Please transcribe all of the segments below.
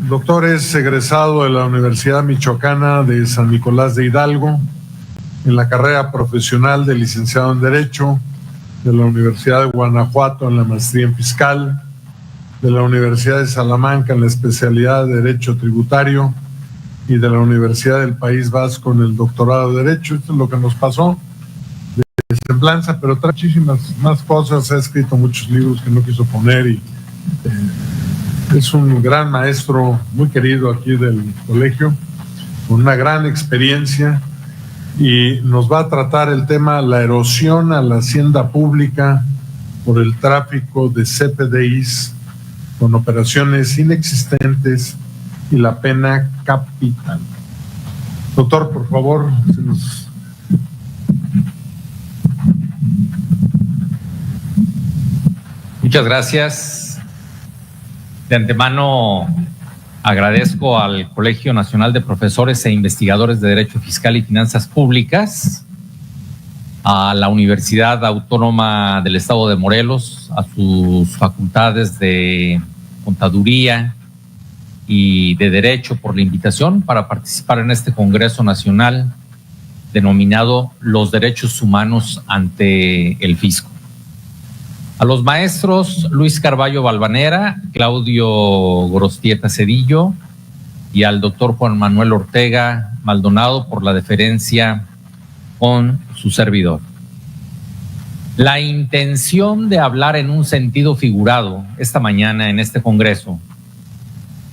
doctor es egresado de la Universidad Michoacana de San Nicolás de Hidalgo, en la carrera profesional de licenciado en Derecho, de la Universidad de Guanajuato en la maestría en Fiscal, de la Universidad de Salamanca en la especialidad de Derecho Tributario y de la Universidad del País Vasco en el doctorado de Derecho. Esto es lo que nos pasó de semblanza, pero trae muchísimas más cosas. Ha escrito muchos libros que no quiso poner y es un gran maestro muy querido aquí del colegio, con una gran experiencia, y nos va a tratar el tema la erosión a la hacienda pública por el tráfico de CFDIs con operaciones inexistentes y la pena capital. Doctor, por favor. Muchas gracias. De antemano agradezco al Colegio Nacional de Profesores e Investigadores de Derecho Fiscal y Finanzas Públicas, a la Universidad Autónoma del Estado de Morelos, a sus facultades de Contaduría y de Derecho por la invitación para participar en este Congreso Nacional denominado Los Derechos Humanos ante el Fisco. A los maestros Luis Carballo Valvanera, Claudio Gorostieta Cedillo y al doctor Juan Manuel Ortega Maldonado por la deferencia con su servidor. La intención de hablar en un sentido figurado esta mañana en este Congreso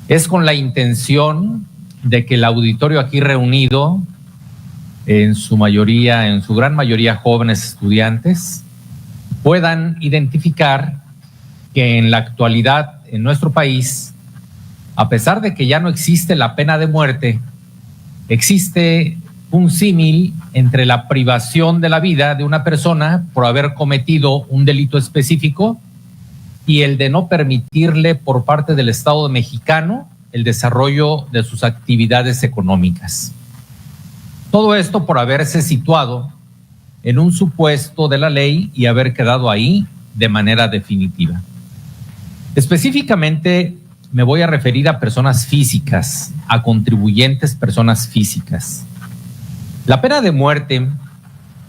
es con la intención de que el auditorio aquí reunido, en su gran mayoría jóvenes estudiantes, puedan identificar que en la actualidad en nuestro país, a pesar de que ya no existe la pena de muerte, existe un símil entre la privación de la vida de una persona por haber cometido un delito específico y el de no permitirle por parte del Estado mexicano el desarrollo de sus actividades económicas. Todo esto por haberse situado en un supuesto de la ley y haber quedado ahí de manera definitiva. Específicamente me voy a referir a personas físicas, a contribuyentes personas físicas. La pena de muerte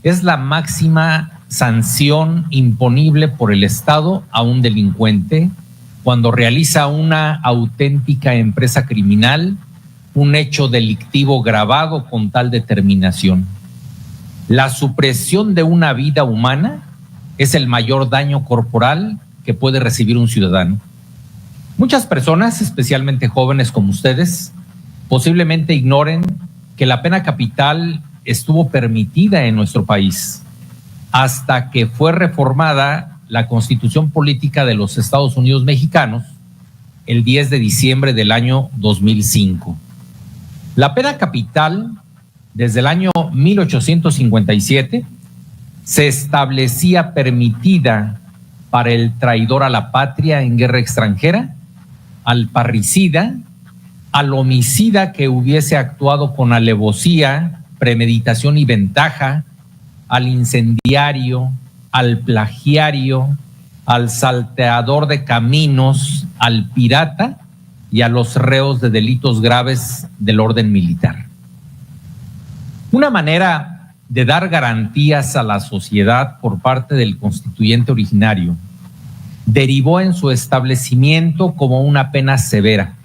es la máxima sanción imponible por el Estado a un delincuente cuando realiza una auténtica empresa criminal, un hecho delictivo gravado con tal determinación. La supresión de una vida humana es el mayor daño corporal que puede recibir un ciudadano. Muchas personas, especialmente jóvenes como ustedes, posiblemente ignoren que la pena capital estuvo permitida en nuestro país hasta que fue reformada la Constitución Política de los Estados Unidos Mexicanos el 10 de diciembre del año 2005. La pena capital, desde el año 1857, se establecía permitida para el traidor a la patria en guerra extranjera, al parricida, al homicida que hubiese actuado con alevosía, premeditación y ventaja, al incendiario, al plagiario, al salteador de caminos, al pirata y a los reos de delitos graves del orden militar. Una manera de dar garantías a la sociedad por parte del constituyente originario derivó en su establecimiento como una pena severa,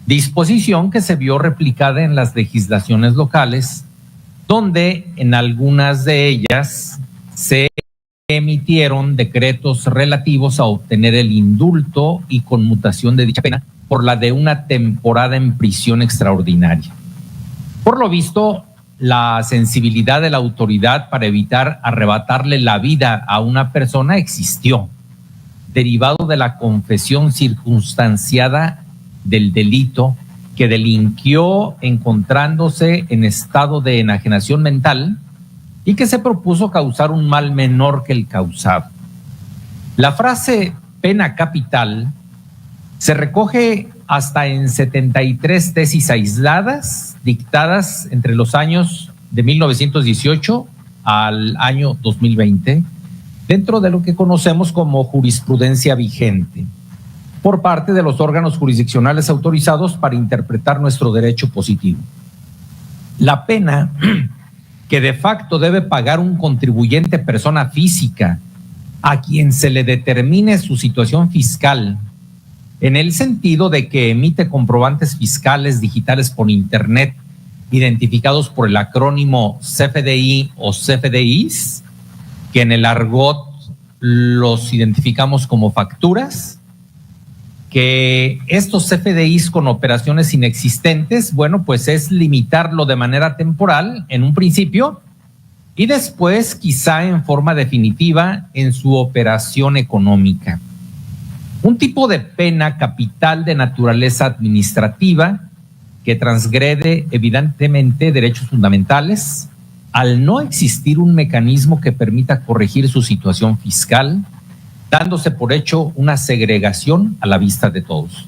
disposición que se vio replicada en las legislaciones locales, donde en algunas de ellas se emitieron decretos relativos a obtener el indulto y conmutación de dicha pena por la de una temporada en prisión extraordinaria. Por lo visto, la sensibilidad de la autoridad para evitar arrebatarle la vida a una persona existió, derivado de la confesión circunstanciada del delito que delinquió encontrándose en estado de enajenación mental y que se propuso causar un mal menor que el causado. La frase pena capital se recoge hasta en 73 tesis aisladas dictadas entre los años de 1918 al año 2020, dentro de lo que conocemos como jurisprudencia vigente. por parte de los órganos jurisdiccionales autorizados para interpretar nuestro derecho positivo. La pena que de facto debe pagar un contribuyente persona física a quien se le determine su situación fiscal, en el sentido de que emite comprobantes fiscales digitales por Internet, identificados por el acrónimo CFDI o CFDIs, que en el argot los identificamos como facturas, que estos CFDIs con operaciones inexistentes, bueno, pues es limitarlo de manera temporal en un principio y después quizá en forma definitiva en su operación económica. Un tipo de pena capital de naturaleza administrativa que transgrede evidentemente derechos fundamentales al no existir un mecanismo que permita corregir su situación fiscal, dándose por hecho una segregación a la vista de todos.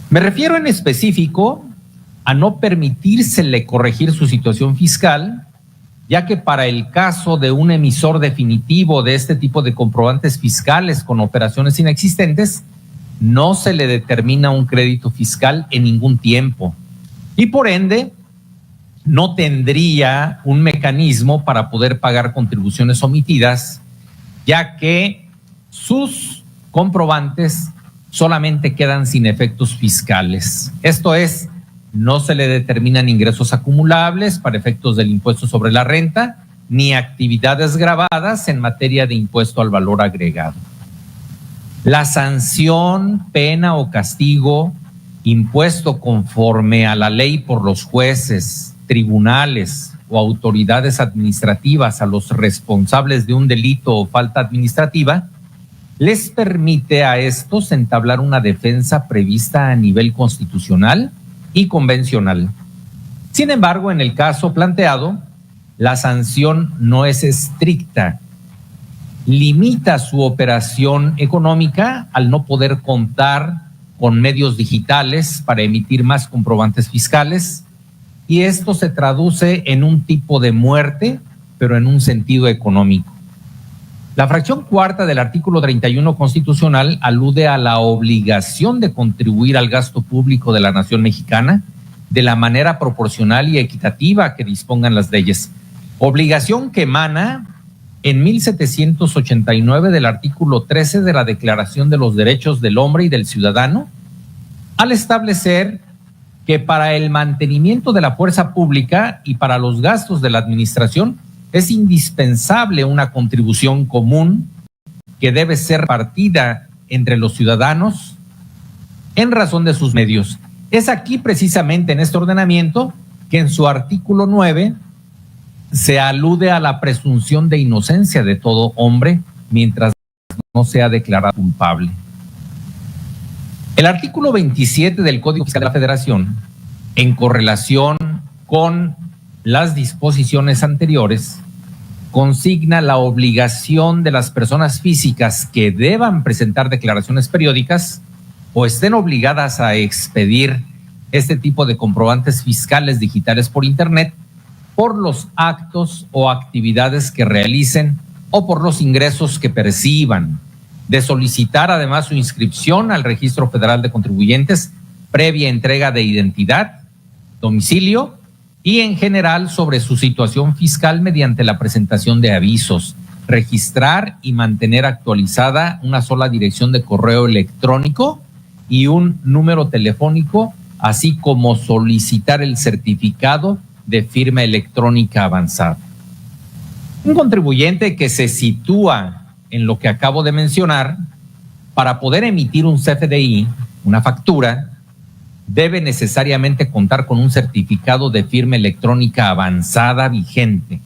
Me refiero en específico a no permitírsele corregir su situación fiscal, ya que para el caso de un emisor definitivo de este tipo de comprobantes fiscales con operaciones inexistentes, no se le determina un crédito fiscal en ningún tiempo y por ende no tendría un mecanismo para poder pagar contribuciones omitidas, ya que sus comprobantes solamente quedan sin efectos fiscales. Esto es, no se le determinan ingresos acumulables para efectos del impuesto sobre la renta, ni actividades gravadas en materia de impuesto al valor agregado. La sanción, pena o castigo impuesto conforme a la ley por los jueces, tribunales o autoridades administrativas a los responsables de un delito o falta administrativa les permite a estos entablar una defensa prevista a nivel constitucional y convencional. Sin embargo, en el caso planteado, la sanción no es estricta, limita su operación económica al no poder contar con medios digitales para emitir más comprobantes fiscales, y esto se traduce en un tipo de muerte, pero en un sentido económico. La fracción cuarta del artículo 31 constitucional alude a la obligación de contribuir al gasto público de la nación mexicana de la manera proporcional y equitativa que dispongan las leyes. Obligación que emana en 1789 del artículo 13 de la Declaración de los Derechos del Hombre y del Ciudadano, al establecer que para el mantenimiento de la fuerza pública y para los gastos de la administración es indispensable una contribución común que debe ser repartida entre los ciudadanos en razón de sus medios. Es aquí precisamente en este ordenamiento que en su artículo 9 se alude a la presunción de inocencia de todo hombre mientras no sea declarado culpable. El artículo 27 del Código Fiscal de la Federación, en correlación con las disposiciones anteriores, consigna la obligación de las personas físicas que deban presentar declaraciones periódicas o estén obligadas a expedir este tipo de comprobantes fiscales digitales por Internet por los actos o actividades que realicen o por los ingresos que perciban, de solicitar además su inscripción al Registro Federal de Contribuyentes previa entrega de identidad, domicilio y en general sobre su situación fiscal mediante la presentación de avisos, registrar y mantener actualizada una sola dirección de correo electrónico y un número telefónico, así como solicitar el certificado de firma electrónica avanzada. Un contribuyente que se sitúa en lo que acabo de mencionar, para poder emitir un CFDI, una factura, debe necesariamente contar con un certificado de firma electrónica avanzada vigente,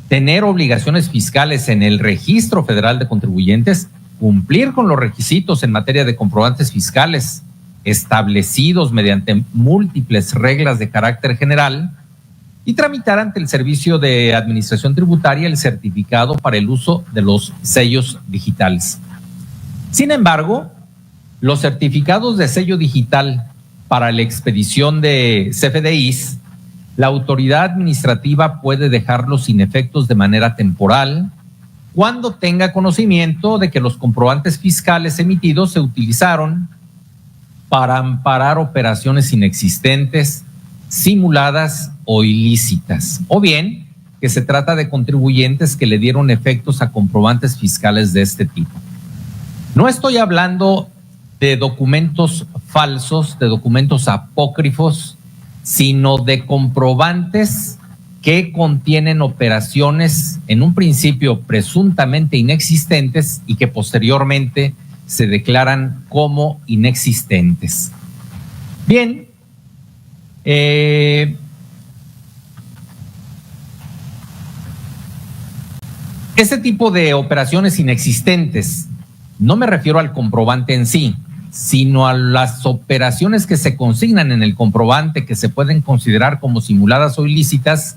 tener obligaciones fiscales en el Registro Federal de Contribuyentes, cumplir con los requisitos en materia de comprobantes fiscales establecidos mediante múltiples reglas de carácter general y tramitar ante el Servicio de Administración Tributaria el certificado para el uso de los sellos digitales. Sin embargo, los certificados de sello digital para la expedición de CFDIs, la autoridad administrativa puede dejarlos sin efectos de manera temporal cuando tenga conocimiento de que los comprobantes fiscales emitidos se utilizaron para amparar operaciones inexistentes, simuladas o ilícitas, o bien que se trata de contribuyentes que le dieron efectos a comprobantes fiscales de este tipo. No estoy hablando de documentos falsos, de documentos apócrifos, sino de comprobantes que contienen operaciones en un principio presuntamente inexistentes y que posteriormente se declaran como inexistentes. Bien, este tipo de operaciones inexistentes, no me refiero al comprobante en sí, sino a las operaciones que se consignan en el comprobante que se pueden considerar como simuladas o ilícitas.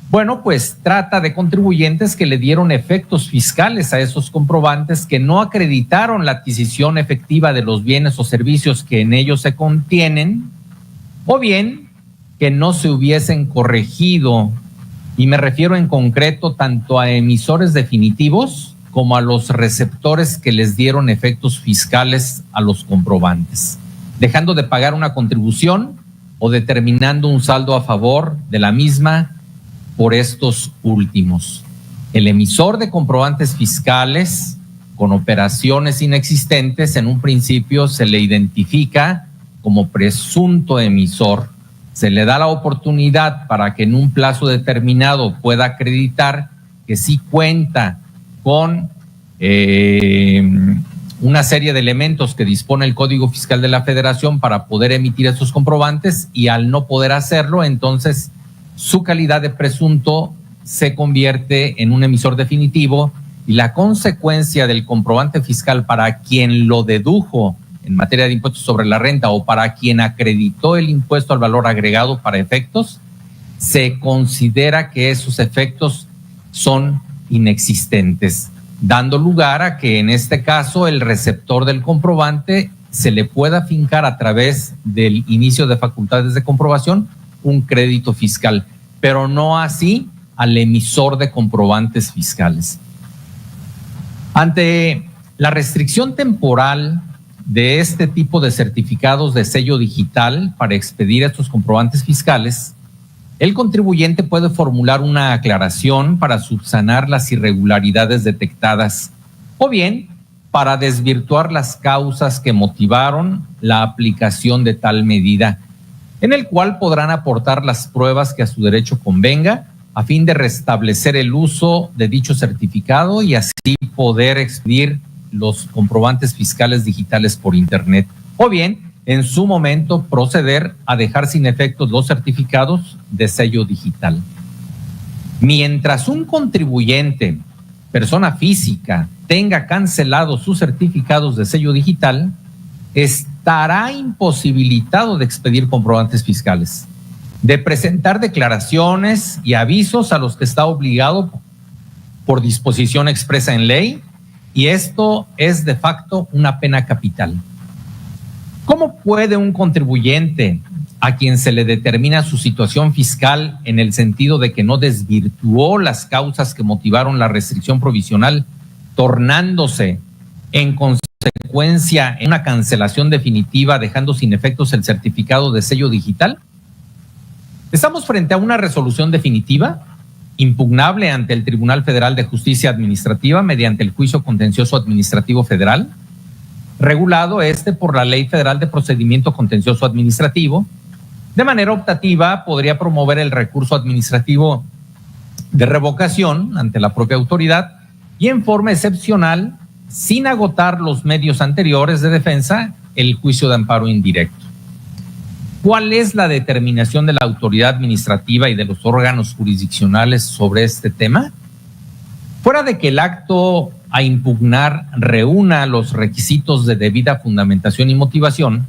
Bueno, pues trata de contribuyentes que le dieron efectos fiscales a esos comprobantes, que no acreditaron la adquisición efectiva de los bienes o servicios que en ellos se contienen, o bien que no se hubiesen corregido, y me refiero en concreto tanto a emisores definitivos como a los receptores que les dieron efectos fiscales a los comprobantes, dejando de pagar una contribución o determinando un saldo a favor de la misma por estos últimos. El emisor de comprobantes fiscales con operaciones inexistentes, en un principio se le identifica como presunto emisor. Se le da la oportunidad para que en un plazo determinado pueda acreditar que sí cuenta con una serie de elementos que dispone el Código Fiscal de la Federación para poder emitir esos comprobantes, y al no poder hacerlo, entonces su calidad de presunto se convierte en un emisor definitivo, y la consecuencia del comprobante fiscal para quien lo dedujo en materia de impuestos sobre la renta o para quien acreditó el impuesto al valor agregado para efectos, se considera que esos efectos son inexistentes, dando lugar a que en este caso el receptor del comprobante se le pueda fincar a través del inicio de facultades de comprobación un crédito fiscal, pero no así al emisor de comprobantes fiscales. Ante la restricción temporal de este tipo de certificados de sello digital para expedir estos comprobantes fiscales, el contribuyente puede formular una aclaración para subsanar las irregularidades detectadas, o bien para desvirtuar las causas que motivaron la aplicación de tal medida, en el cual podrán aportar las pruebas que a su derecho convenga, a fin de restablecer el uso de dicho certificado y así poder expedir los comprobantes fiscales digitales por Internet, o bien en su momento proceder a dejar sin efectos los certificados de sello digital. Mientras un contribuyente, persona física, tenga cancelados sus certificados de sello digital, estará imposibilitado de expedir comprobantes fiscales, de presentar declaraciones y avisos a los que está obligado por disposición expresa en ley, y esto es de facto una pena capital. ¿Cómo puede un contribuyente a quien se le determina su situación fiscal en el sentido de que no desvirtuó las causas que motivaron la restricción provisional, tornándose en consecuencia en una cancelación definitiva, dejando sin efectos el certificado de sello digital? Estamos frente a una resolución definitiva, impugnable ante el Tribunal Federal de Justicia Administrativa mediante el Juicio Contencioso Administrativo Federal, regulado por la Ley Federal de Procedimiento Contencioso Administrativo. De manera optativa, podría promover el recurso administrativo de revocación ante la propia autoridad y en forma excepcional, sin agotar los medios anteriores de defensa, el juicio de amparo indirecto. ¿Cuál es la determinación de la autoridad administrativa y de los órganos jurisdiccionales sobre este tema? Fuera de que el acto a impugnar reúna los requisitos de debida fundamentación y motivación,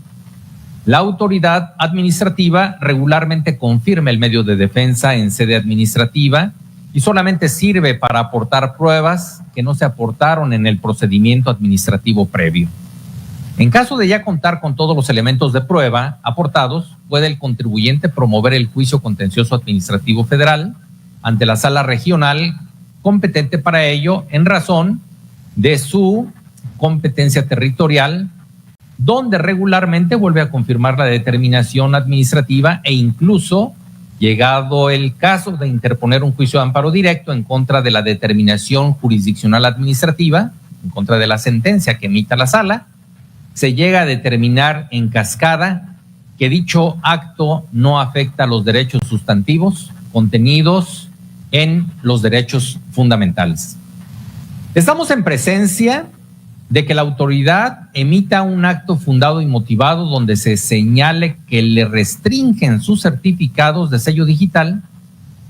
la autoridad administrativa regularmente confirma el medio de defensa en sede administrativa y solamente sirve para aportar pruebas que no se aportaron en el procedimiento administrativo previo. En caso de ya contar con todos los elementos de prueba aportados, puede el contribuyente promover el juicio contencioso administrativo federal ante la sala regional competente para ello en razón de su competencia territorial, donde regularmente vuelve a confirmar la determinación administrativa e incluso, llegado el caso de interponer un juicio de amparo directo en contra de la determinación jurisdiccional administrativa, en contra de la sentencia que emita la sala, se llega a determinar en cascada que dicho acto no afecta a los derechos sustantivos contenidos en los derechos fundamentales. Estamos en presencia de que la autoridad emita un acto fundado y motivado donde se señale que le restringen sus certificados de sello digital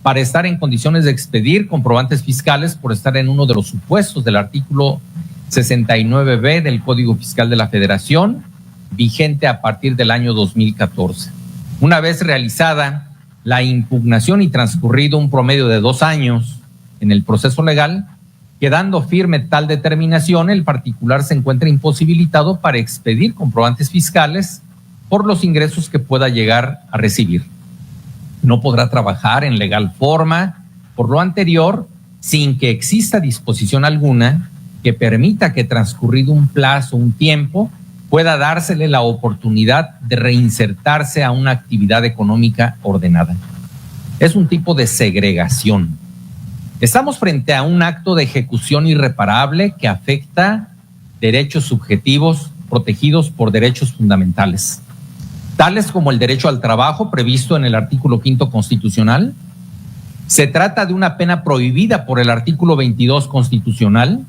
para estar en condiciones de expedir comprobantes fiscales por estar en uno de los supuestos del artículo 69B del Código Fiscal de la Federación, vigente a partir del año 2014. Una vez realizada la impugnación y transcurrido un promedio de 2 años en el proceso legal, quedando firme tal determinación, el particular se encuentra imposibilitado para expedir comprobantes fiscales por los ingresos que pueda llegar a recibir. No podrá trabajar en legal forma por lo anterior sin que exista disposición alguna que permita que transcurrido un plazo, un tiempo, pueda dársele la oportunidad de reinsertarse a una actividad económica ordenada. Es un tipo de segregación. Estamos frente a un acto de ejecución irreparable que afecta derechos subjetivos protegidos por derechos fundamentales, tales como el derecho al trabajo previsto en el artículo 5 constitucional. Se trata de una pena prohibida por el artículo 22 constitucional,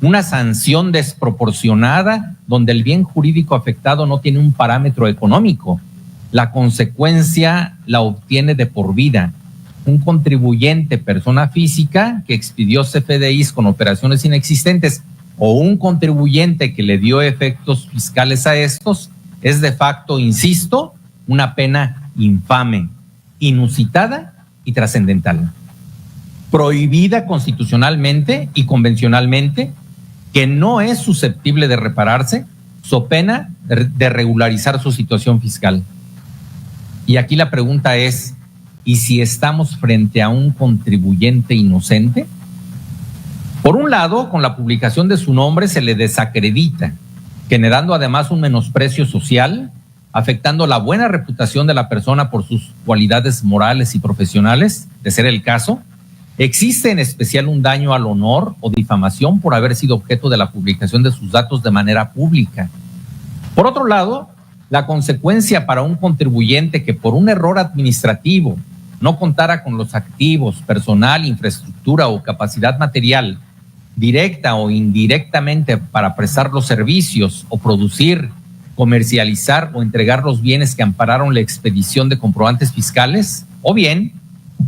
una sanción desproporcionada donde el bien jurídico afectado no tiene un parámetro económico. La consecuencia la obtiene de por vida. Un contribuyente, persona física, que expidió CFDIs con operaciones inexistentes o un contribuyente que le dio efectos fiscales a estos, es de facto, insisto, una pena infame, inusitada y trascendental. Prohibida constitucionalmente y convencionalmente, que no es susceptible de repararse, so pena de regularizar su situación fiscal. Y aquí la pregunta es, ¿y si estamos frente a un contribuyente inocente? Por un lado, con la publicación de su nombre se le desacredita, generando además un menosprecio social, afectando la buena reputación de la persona por sus cualidades morales y profesionales, de ser el caso. Existe en especial un daño al honor o difamación por haber sido objeto de la publicación de sus datos de manera pública. Por otro lado, la consecuencia para un contribuyente que por un error administrativo no contara con los activos, personal, infraestructura o capacidad material directa o indirectamente para prestar los servicios o producir, comercializar o entregar los bienes que ampararon la expedición de comprobantes fiscales, o bien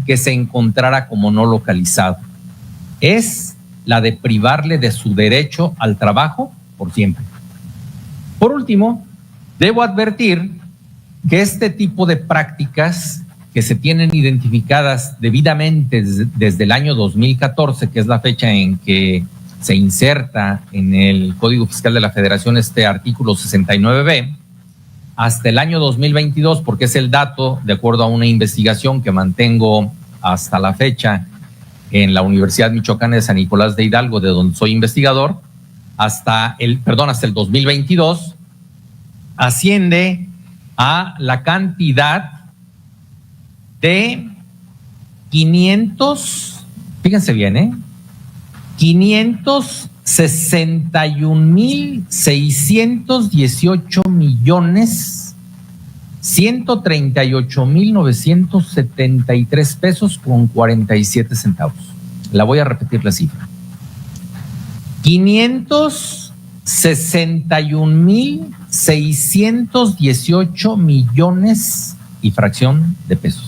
que se encontrara como no localizado. Es la de privarle de su derecho al trabajo por siempre. Por último, debo advertir que este tipo de prácticas que se tienen identificadas debidamente desde el año 2014, que es la fecha en que se inserta en el Código Fiscal de la Federación este artículo 69B, hasta el año 2022, porque es el dato, de acuerdo a una investigación que mantengo hasta la fecha en la Universidad Michoacana de San Nicolás de Hidalgo, de donde soy investigador, hasta el 2022, asciende a la cantidad de fíjense bien, 561,138,138,973 pesos con 47 centavos. La voy a repetir la cifra. 561,618 millones y fracción de pesos.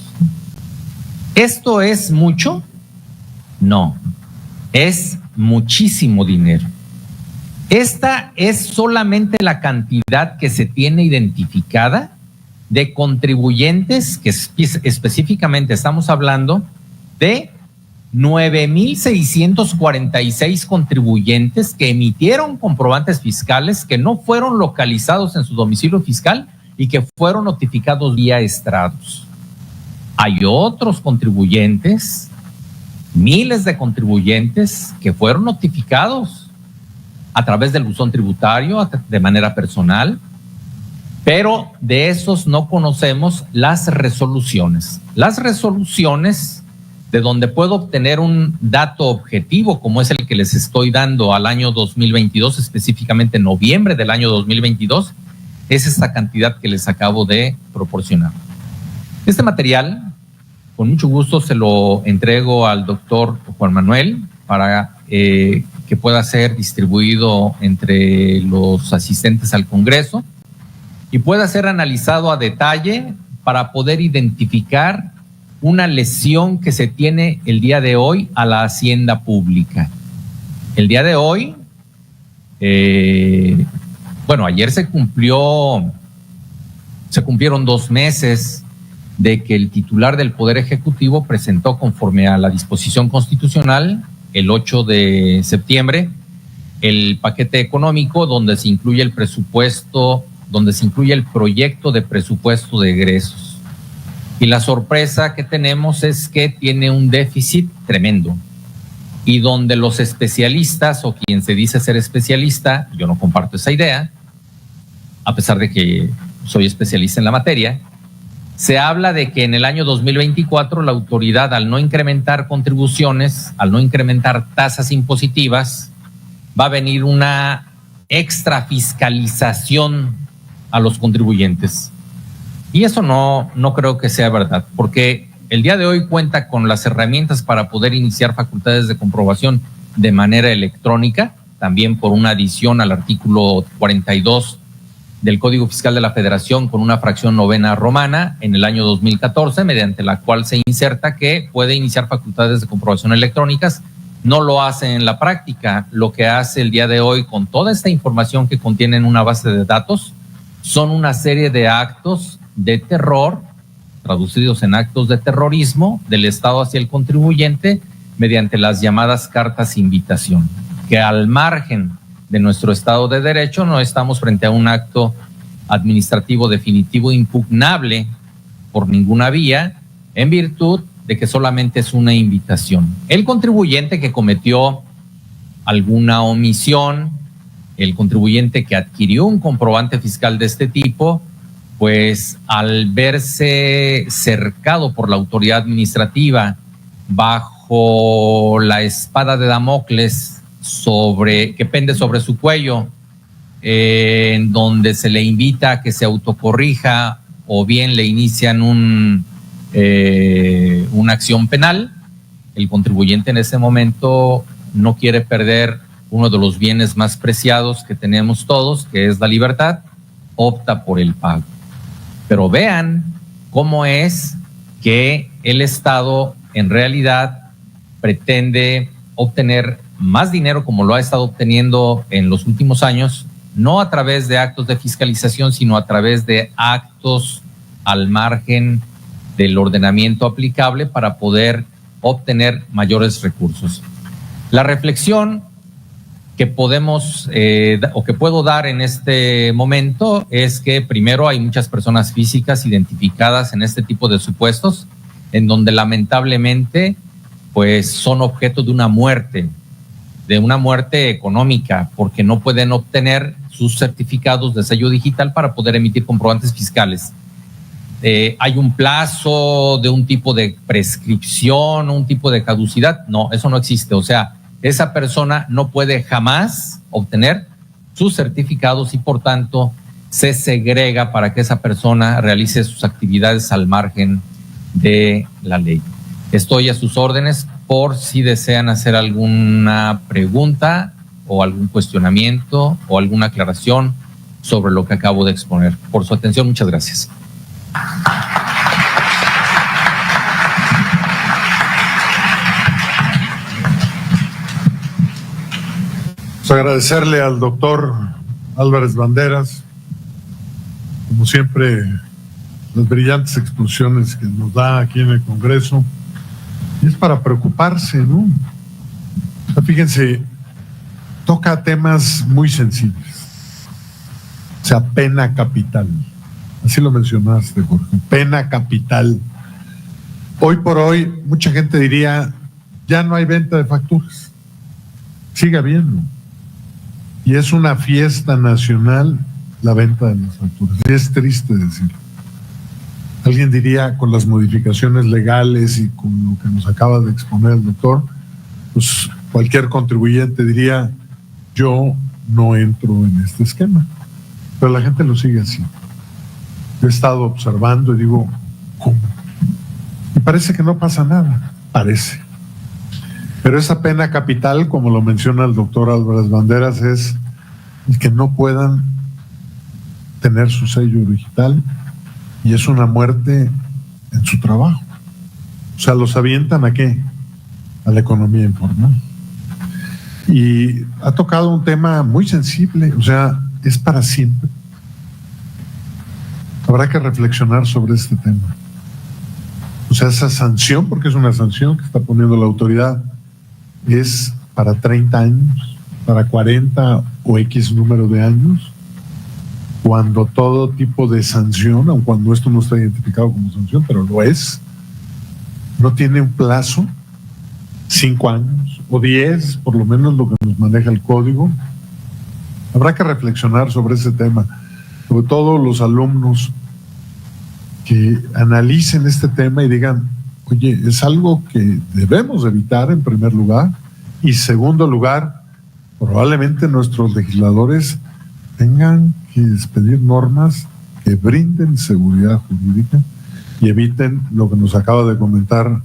¿Esto es mucho? No, es muchísimo dinero. Esta es solamente la cantidad que se tiene identificada de contribuyentes, que específicamente estamos hablando de 9,646 contribuyentes que emitieron comprobantes fiscales que no fueron localizados en su domicilio fiscal y que fueron notificados vía estrados. Hay otros contribuyentes miles de contribuyentes que fueron notificados a través del buzón tributario de manera personal, pero de esos no conocemos las resoluciones. Las resoluciones de donde puedo obtener un dato objetivo, como es el que les estoy dando al año 2022, específicamente en noviembre del año 2022, es esta cantidad que les acabo de proporcionar. Este material, con mucho gusto, se lo entrego al doctor Juan Manuel para que pueda ser distribuido entre los asistentes al Congreso y pueda ser analizado a detalle para poder identificar una lesión que se tiene el día de hoy a la hacienda pública. El día de hoy, ayer se cumplieron 2 meses de que el titular del Poder Ejecutivo presentó, conforme a la disposición constitucional, el 8 de septiembre, el paquete económico donde se incluye el presupuesto, donde se incluye el proyecto de presupuesto de egresos. Y la sorpresa que tenemos es que tiene un déficit tremendo. Y donde los especialistas, o quien se dice ser especialista, yo no comparto esa idea, a pesar de que soy especialista en la materia, se habla de que en el año 2024 la autoridad, al no incrementar contribuciones, al no incrementar tasas impositivas, va a venir una extra fiscalización a los contribuyentes. Y eso no creo que sea verdad, porque el día de hoy cuenta con las herramientas para poder iniciar facultades de comprobación de manera electrónica, también por una adición al artículo 42 del Código Fiscal de la Federación con una fracción novena romana en el año 2014, mediante la cual se inserta que puede iniciar facultades de comprobación electrónicas. No lo hace en la práctica. Lo que hace el día de hoy con toda esta información que contiene en una base de datos son una serie de actos de terror, traducidos en actos de terrorismo del Estado hacia el contribuyente mediante las llamadas cartas invitación, que al margen de nuestro Estado de Derecho no estamos frente a un acto administrativo definitivo impugnable por ninguna vía, en virtud de que solamente es una invitación. El contribuyente que cometió alguna omisión, el contribuyente que adquirió un comprobante fiscal de este tipo, pues al verse cercado por la autoridad administrativa bajo la espada de Damocles que pende sobre su cuello, en donde se le invita a que se autocorrija o bien le inician una acción penal, el contribuyente en ese momento no quiere perder uno de los bienes más preciados que tenemos todos, que es la libertad, opta por el pago. Pero vean cómo es que el Estado en realidad pretende obtener más dinero, como lo ha estado obteniendo en los últimos años, no a través de actos de fiscalización, sino a través de actos al margen del ordenamiento aplicable para poder obtener mayores recursos. La reflexión que podemos o que puedo dar en este momento es que primero hay muchas personas físicas identificadas en este tipo de supuestos, en donde lamentablemente pues son objeto de una muerte económica, porque no pueden obtener sus certificados de sello digital para poder emitir comprobantes fiscales. ¿Hay un plazo de un tipo de prescripción, un tipo de caducidad? No, eso no existe. O sea, esa persona no puede jamás obtener sus certificados y por tanto se segrega para que esa persona realice sus actividades al margen de la ley. Estoy a sus órdenes por si desean hacer alguna pregunta o algún cuestionamiento o alguna aclaración sobre lo que acabo de exponer. Por su atención, muchas gracias. Agradecerle al doctor Álvarez Banderas, como siempre, las brillantes exposiciones que nos da aquí en el Congreso. Y es para preocuparse, ¿no? O sea, fíjense, toca temas muy sensibles. O sea, pena capital. Así lo mencionaste, Jorge. Pena capital. Hoy por hoy, mucha gente diría, ya no hay venta de facturas. Sigue habiendo. Y es una fiesta nacional la venta de las facturas. Y es triste decirlo. Alguien diría, con las modificaciones legales y con lo que nos acaba de exponer el doctor, pues cualquier contribuyente diría, yo no entro en este esquema. Pero la gente lo sigue haciendo. Yo he estado observando y digo, ¿cómo? Y parece que no pasa nada, parece. Pero esa pena capital, como lo menciona el doctor Álvarez Banderas, es el que no puedan tener su sello digital, y es una muerte en su trabajo. O sea, los avientan ¿a qué? A la economía informal. Y ha tocado un tema muy sensible, o sea, es para siempre. Habrá que reflexionar sobre este tema. O sea, esa sanción, porque es una sanción que está poniendo la autoridad, es para 30 años, para 40 o X número de años, cuando todo tipo de sanción, aun cuando esto no está identificado como sanción, pero lo es, no tiene un plazo, 5 años o 10, por lo menos lo que nos maneja el código. Habrá que reflexionar sobre ese tema, sobre todo los alumnos que analicen este tema y digan, oye, es algo que debemos evitar en primer lugar, y segundo lugar, probablemente nuestros legisladores tengan que expedir normas que brinden seguridad jurídica y eviten lo que nos acaba de comentar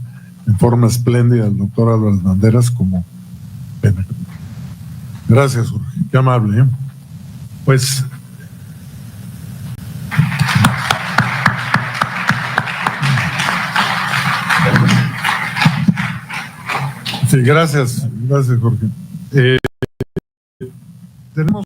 en forma espléndida el doctor Álvarez Banderas como pena. Gracias, Jorge. Qué amable, ¿eh? Pues sí, gracias, Jorge. Tenemos